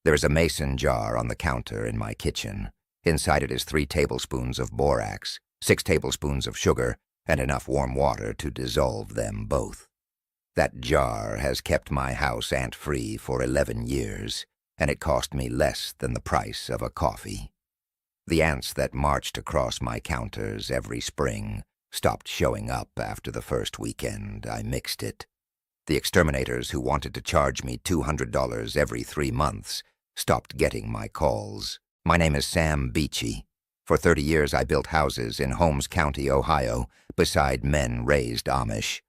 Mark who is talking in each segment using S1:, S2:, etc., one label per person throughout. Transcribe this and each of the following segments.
S1: There is a mason jar on the counter in my kitchen. Inside it is 3 tablespoons of borax, 6 tablespoons of sugar, and enough warm water to dissolve them both. That jar has kept my house ant-free for 11 years, and it cost me less than the price of a coffee. The ants that marched across my counters every spring stopped showing up after the first weekend I mixed it. The exterminators who wanted to charge me $200 every 3 months stopped getting my calls. My name is Sam Beachy. For 30 years I built houses in Holmes County, Ohio, beside men raised Amish.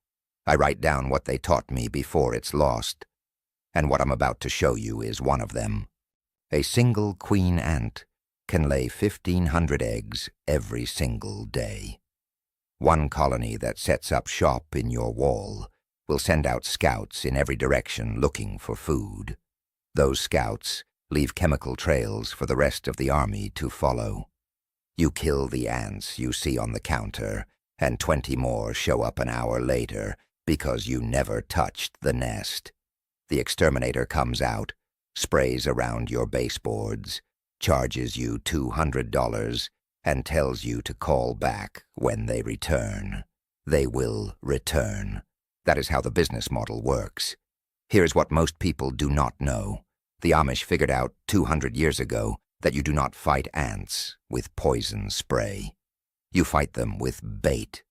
S1: I write down what they taught me before it's lost, and what I'm about to show you is one of them. A single queen ant can lay 1,500 eggs every single day. One colony that sets up shop in your wall will send out scouts in every direction looking for food. Those scouts leave chemical trails for the rest of the army to follow. You kill the ants you see on the counter, and 20 more show up an hour later because you never touched the nest. The exterminator comes out, sprays around your baseboards, charges you $200, and tells you to call back when they return. They will return. That is how the business model works. Here's what most people do not know. The Amish figured out 200 years ago that you do not fight ants with poison spray. You fight them with bait.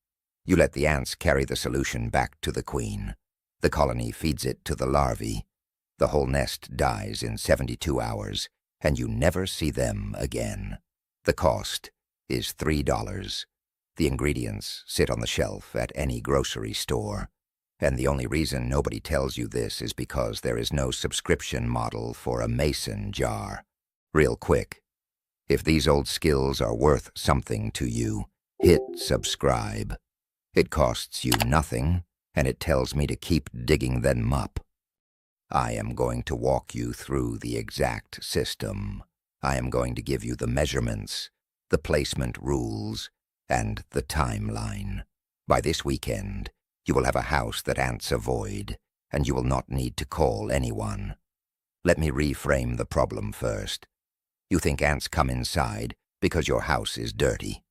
S1: You let the ants carry the solution back to the queen. The colony feeds it to the larvae. The whole nest dies in 72 hours, and you never see them again. The cost is $3. The ingredients sit on the shelf at any grocery store. And the only reason nobody tells you this is because there is no subscription model for a mason jar. Real quick, if these old skills are worth something to you, hit subscribe. It costs you nothing, and it tells me to keep digging them up. I am going to walk you through the exact system. I am going to give you the measurements, the placement rules, and the timeline. By this weekend, you will have a house that ants avoid, and you will not need to call anyone. Let me reframe the problem first. You think ants come inside because your house is dirty.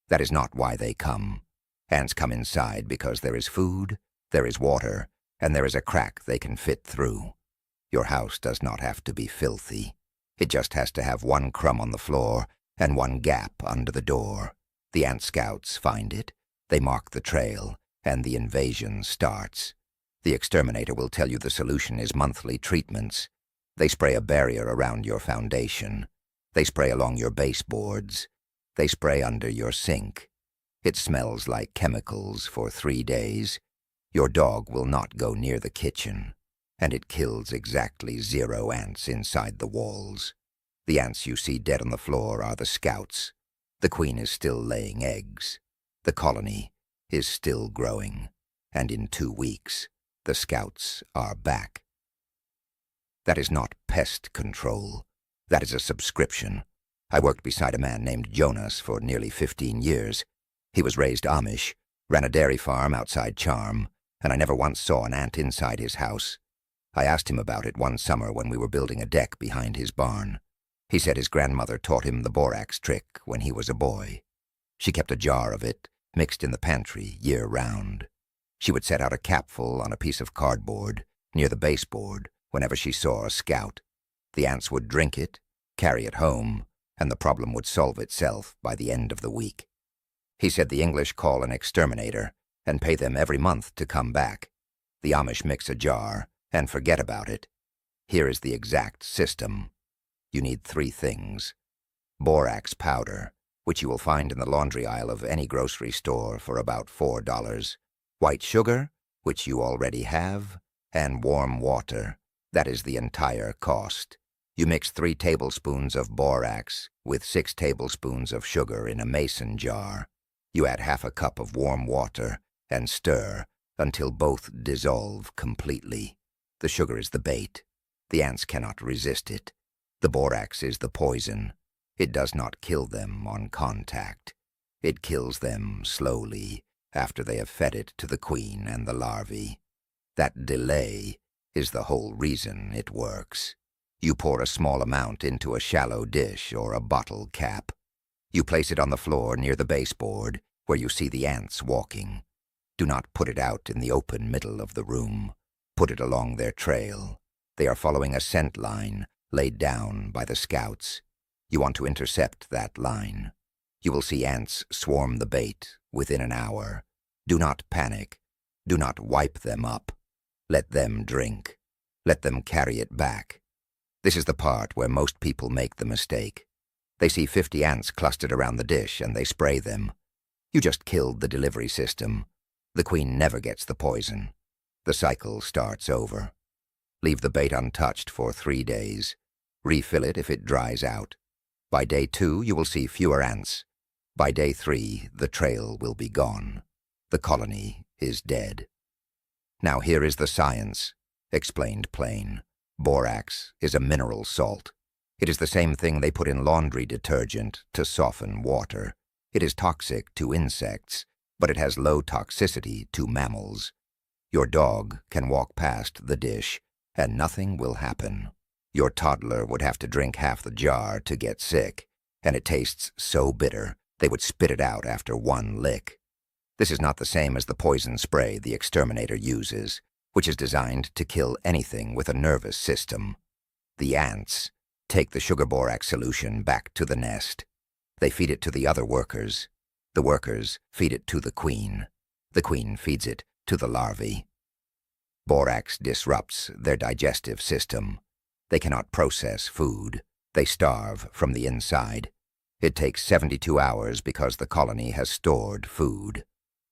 S1: That is not why they come. Ants come inside because there is food, there is water, and there is a crack they can fit through. Your house does not have to be filthy. It just has to have 1 crumb on the floor and 1 gap under the door. The ant scouts find it, they mark the trail, and the invasion starts. The exterminator will tell you the solution is monthly treatments. They spray a barrier around your foundation. They spray along your baseboards. They spray under your sink. It smells like chemicals for 3 days. Your dog will not go near the kitchen, and it kills exactly 0 ants inside the walls. The ants you see dead on the floor are the scouts. The queen is still laying eggs. The colony is still growing, and in 2 weeks, the scouts are back. That is not pest control. That is a subscription. I worked beside a man named Jonas for nearly 15 years. He was raised Amish, ran a dairy farm outside Charm, and I never once saw an ant inside his house. I asked him about it one summer when we were building a deck behind his barn. He said his grandmother taught him the borax trick when he was a boy. She kept a jar of it, mixed in the pantry year-round. She would set out a capful on a piece of cardboard near the baseboard whenever she saw a scout. The ants would drink it, carry it home, and the problem would solve itself by the end of the week. He said the English call an exterminator and pay them every month to come back. The Amish mix a jar and forget about it. Here is the exact system. You need 3 things. Borax powder, which you will find in the laundry aisle of any grocery store for about $4. White sugar, which you already have, and warm water. That is the entire cost. You mix 3 tablespoons of borax with 6 tablespoons of sugar in a mason jar. You add half a cup of warm water and stir until both dissolve completely. The sugar is the bait. The ants cannot resist it. The borax is the poison. It does not kill them on contact. It kills them slowly after they have fed it to the queen and the larvae. That delay is the whole reason it works. You pour a small amount into a shallow dish or a bottle cap. You place it on the floor near the baseboard where you see the ants walking. Do not put it out in the open middle of the room. Put it along their trail. They are following a scent line laid down by the scouts. You want to intercept that line. You will see ants swarm the bait within an hour. Do not panic. Do not wipe them up. Let them drink. Let them carry it back. This is the part where most people make the mistake. They see 50 ants clustered around the dish and they spray them. You just killed the delivery system. The queen never gets the poison. The cycle starts over. Leave the bait untouched for 3 days. Refill it if it dries out. By day 2, you will see fewer ants. By day 3, the trail will be gone. The colony is dead. Now here is the science, explained plain. Borax is a mineral salt. It is the same thing they put in laundry detergent to soften water. It is toxic to insects, but it has low toxicity to mammals. Your dog can walk past the dish, and nothing will happen. Your toddler would have to drink half the jar to get sick, and it tastes so bitter they would spit it out after 1 lick. This is not the same as the poison spray the Exterminator uses, which is designed to kill anything with a nervous system. The ants take the sugar borax solution back to the nest. They feed it to the other workers. The workers feed it to the queen. The queen feeds it to the larvae. Borax disrupts their digestive system. They cannot process food. They starve from the inside. It takes 72 hours because the colony has stored food.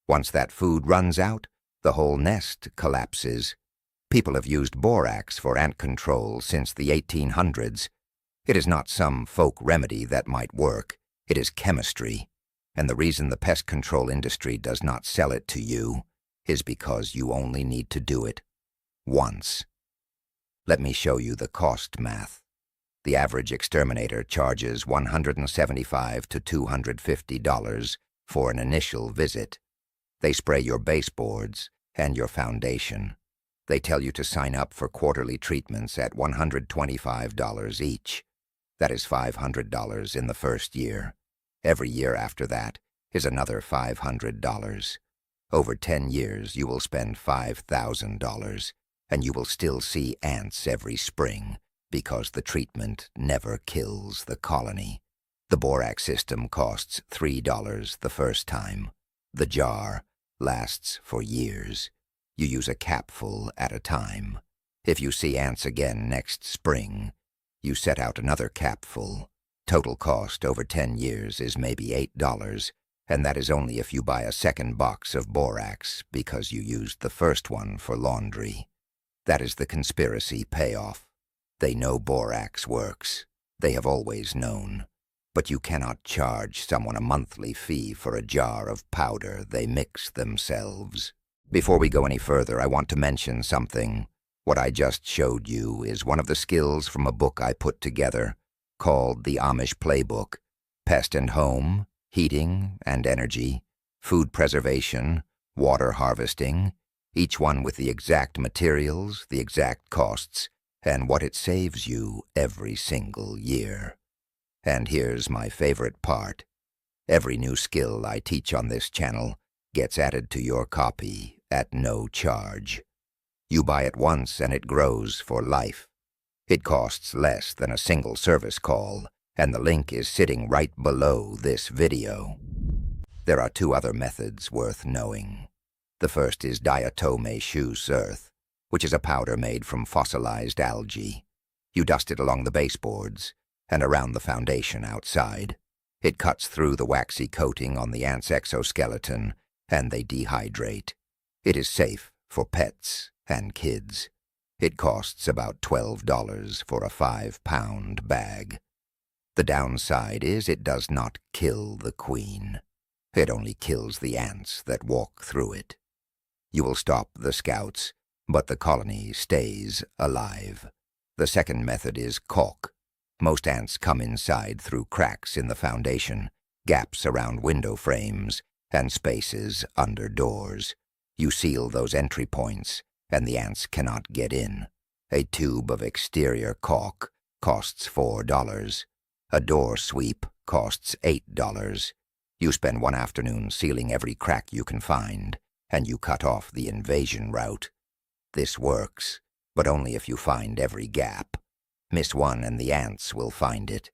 S1: Once that food runs out, the whole nest collapses. People have used borax for ant control since the 1800s. It is not some folk remedy that might work. It is chemistry. And the reason the pest control industry does not sell it to you is because you only need to do it once. Let me show you the cost math. The average exterminator charges $175 to $250 for an initial visit. They spray your baseboards and your foundation. They tell you to sign up for quarterly treatments at $125 each. That is $500 in the first year. Every year after that is another $500. Over 10 years, you will spend $5,000, and you will still see ants every spring because the treatment never kills the colony. The borax system costs $3 the first time. The jar lasts for years. You use a capful at a time. If you see ants again next spring, you set out another capful. Total cost over 10 years is maybe $8, and that is only if you buy a second box of borax because you used the first one for laundry. That is the conspiracy payoff. They know borax works. They have always known. But you cannot charge someone a monthly fee for a jar of powder they mix themselves. Before we go any further, I want to mention something. What I just showed you is one of the skills from a book I put together called the Amish Playbook: Pest and Home, Heating and Energy, Food Preservation, Water Harvesting, each one with the exact materials, the exact costs, and what it saves you every single year. And here's my favorite part. Every new skill I teach on this channel gets added to your copy at no charge. You buy it once and it grows for life. It costs less than a single service call, and the link is sitting right below this video. There are 2 other methods worth knowing. The first is diatomaceous earth, which is a powder made from fossilized algae. You dust it along the baseboards and around the foundation outside. It cuts through the waxy coating on the ant's exoskeleton, and they dehydrate. It is safe for pets and kids. It costs about $12 for a 5-pound bag. The downside is it does not kill the queen. It only kills the ants that walk through it. You will stop the scouts, but the colony stays alive. The second method is caulk. Most ants come inside through cracks in the foundation, gaps around window frames, and spaces under doors. You seal those entry points, and the ants cannot get in. A tube of exterior caulk costs $4. A door sweep costs $8. You spend one afternoon sealing every crack you can find, and you cut off the invasion route. This works, but only if you find every gap. Miss one and the ants will find it.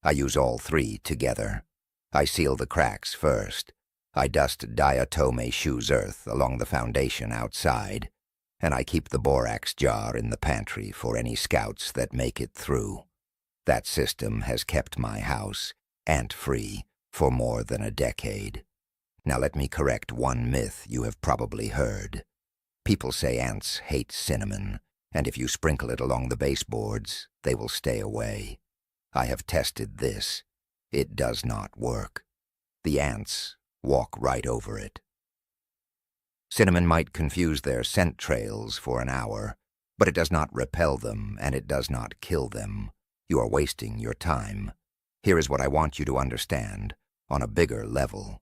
S1: I use all three together. I seal the cracks first. I dust diatom shoes earth along the foundation outside, and I keep the borax jar in the pantry for any scouts that make it through. That system has kept my house ant-free for more than a decade. Now let me correct one myth you have probably heard. People say ants hate cinnamon, and if you sprinkle it along the baseboards, they will stay away. I have tested this. It does not work. The ants walk right over it. Cinnamon might confuse their scent trails for an hour, but it does not repel them and it does not kill them. You are wasting your time. Here is what I want you to understand on a bigger level.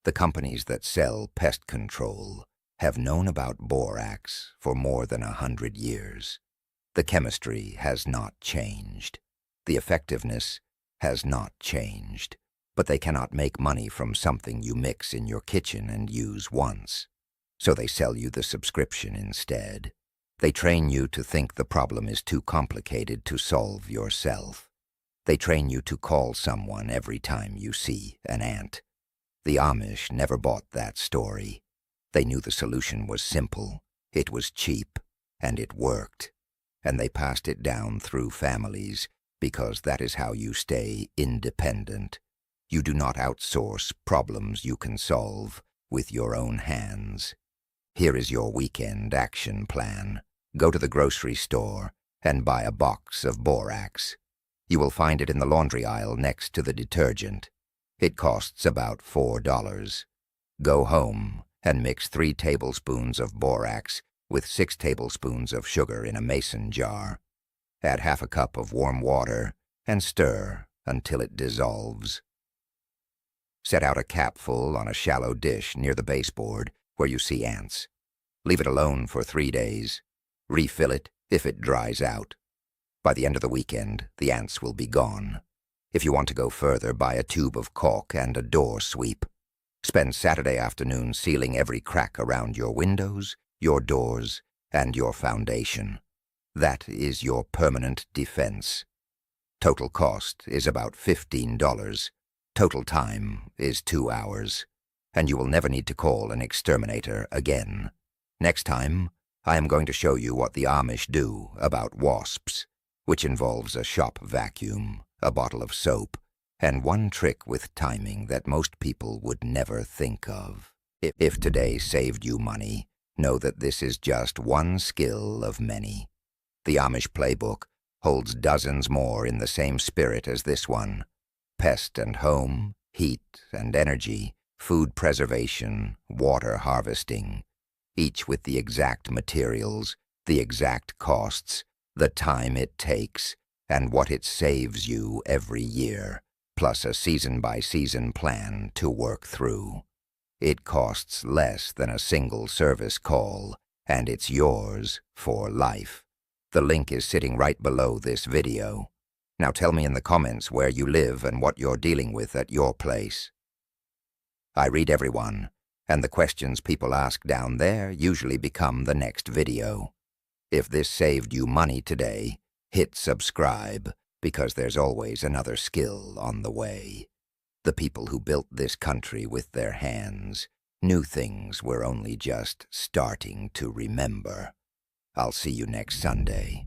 S1: The companies that sell pest control have known about borax for more than 100 years. The chemistry has not changed. The effectiveness has not changed. But they cannot make money from something you mix in your kitchen and use once. So they sell you the subscription instead. They train you to think the problem is too complicated to solve yourself. They train you to call someone every time you see an ant. The Amish never bought that story. They knew the solution was simple, it was cheap, and it worked. And they passed it down through families because that is how you stay independent. You do not outsource problems you can solve with your own hands. Here is your weekend action plan. Go to the grocery store and buy a box of borax. You will find it in the laundry aisle next to the detergent. It costs about $4. Go home and mix 3 tablespoons of borax with 6 tablespoons of sugar in a mason jar. Add half a cup of warm water and stir until it dissolves. Set out a capful on a shallow dish near the baseboard where you see ants. Leave it alone for 3 days. Refill it if it dries out. By the end of the weekend, the ants will be gone. If you want to go further, buy a tube of caulk and a door sweep. Spend Saturday afternoon sealing every crack around your windows, your doors, and your foundation. That is your permanent defense. Total cost is about $15. Total time is 2 hours. And you will never need to call an exterminator again. Next time, I am going to show you what the Amish do about wasps, which involves a shop vacuum, a bottle of soap, and one trick with timing that most people would never think of. If today saved you money, know that this is just one skill of many. The Amish Playbook holds dozens more in the same spirit as this one. Pest and home, heat and energy, food preservation, water harvesting, each with the exact materials, the exact costs, the time it takes, and what it saves you every year, plus a season-by-season plan to work through. It costs less than a single service call, and it's yours for life. The link is sitting right below this video. Now tell me in the comments where you live and what you're dealing with at your place. I read everyone, and the questions people ask down there usually become the next video. If this saved you money today, hit subscribe, because there's always another skill on the way. The people who built this country with their hands knew things we're only just starting to remember. I'll see you next Sunday.